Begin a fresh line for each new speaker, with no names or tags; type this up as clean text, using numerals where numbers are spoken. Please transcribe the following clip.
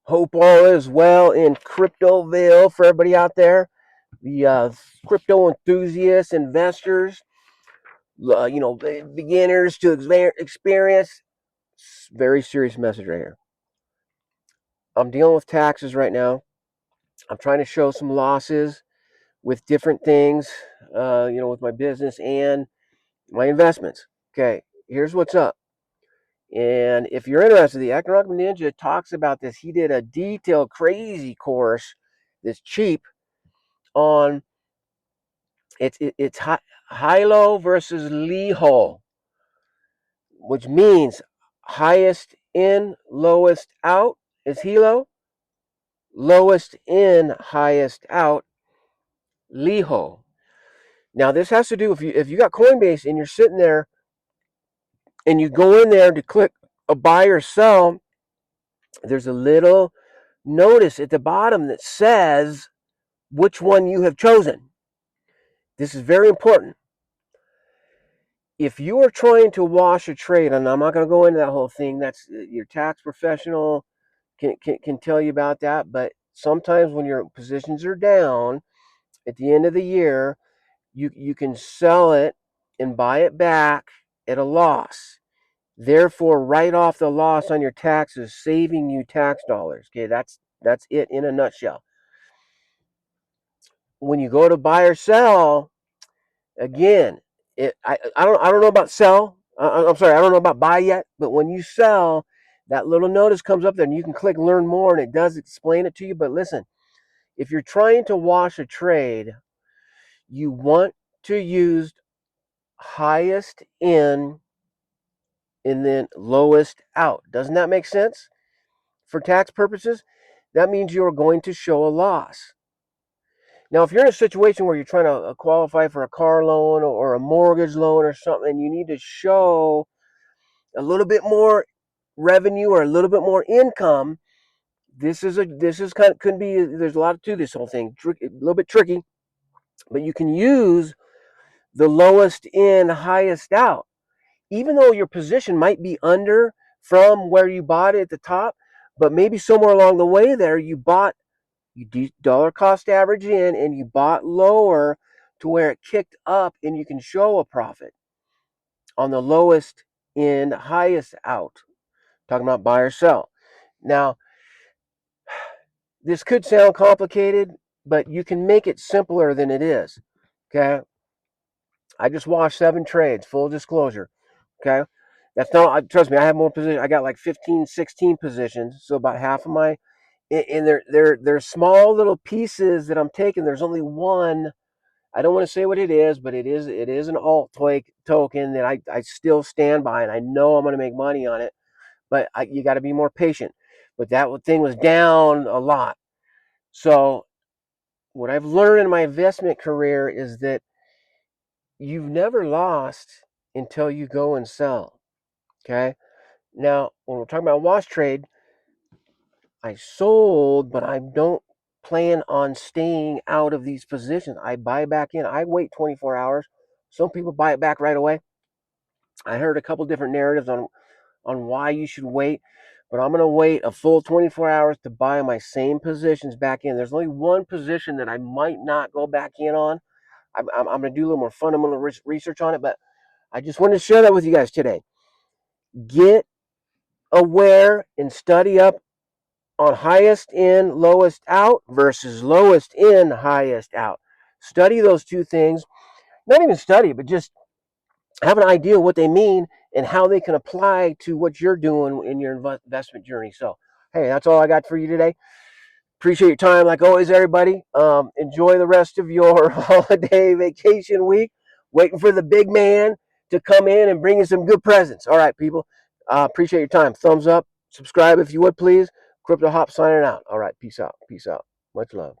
Hope all is well in Cryptoville for everybody out there, the crypto enthusiasts, investors, beginners to experience. Very serious message right here. I'm dealing with taxes right now. I'm trying to show some losses with different things, with my business and my investments. Okay, here's what's up. And if you're interested, the Economic Ninja talks about this. He did a detailed, crazy course that's cheap on it's HILO versus LIHO, which means highest in, lowest out is HILO, lowest in, highest out LIHO. Now this has to do if you got Coinbase and you're sitting there and you go in there to click a buy or sell, there's a little notice at the bottom that says which one you have chosen. This is very important. If you are trying to wash a trade, and I'm not going to go into that whole thing, that's your tax professional can tell you about that. But sometimes when your positions are down at the end of the year, you can sell it and buy it back at a loss. Therefore, write off the loss on your taxes, saving you tax dollars. Okay, that's it in a nutshell. When you go to buy or sell, again, I don't know about sell. I'm sorry, I don't know about buy yet. But when you sell, that little notice comes up there, and you can click learn more, and it does explain it to you. But listen, if you're trying to wash a trade, you want to use highest in and then lowest out. Doesn't that make sense? For tax purposes, that means you're going to show a loss. Now, if you're in a situation where you're trying to qualify for a car loan or a mortgage loan or something, and you need to show a little bit more revenue or a little bit more income, this is kind of could be there's a lot to this whole thing. A little bit tricky, but you can use the lowest in, highest out, even though your position might be under from where you bought it at the top, but maybe somewhere along the way there you dollar cost average in and you bought lower to where it kicked up and you can show a profit on the lowest in, highest out. Talking about buy or sell. Now, this could sound complicated, but you can make it simpler than it is. Okay. I just washed 7 trades, full disclosure. Okay. That's not, trust me, I have more positions. I got like 15, 16 positions. So about half of my, and they're small little pieces that I'm taking. There's only one. I don't want to say what it is, but it is an alt token that I still stand by, and I know I'm going to make money on it. But you got to be more patient. But that thing was down a lot. So what I've learned in my investment career is that you've never lost until you go and sell. Okay. Now, when we're talking about wash trade, I sold, but I don't plan on staying out of these positions. I buy back in. I wait 24 hours. Some people buy it back right away. I heard a couple different narratives on why you should wait, but I'm going to wait a full 24 hours to buy my same positions back in. There's only one position that I might not go back in on. I'm going to do a little more fundamental research on it, but I just wanted to share that with you guys today. Get aware and study up on highest in, lowest out versus lowest in, highest out. Study those two things. Not even study, but just have an idea what they mean and how they can apply to what you're doing in your investment journey. So, hey, that's all I got for you today. Appreciate your time, like always, everybody. Enjoy the rest of your holiday vacation week. Waiting for the big man to come in and bring you some good presents. All right, people. Appreciate your time. Thumbs up. Subscribe if you would, please. Crypto Hop signing out. All right. Peace out. Peace out. Much love.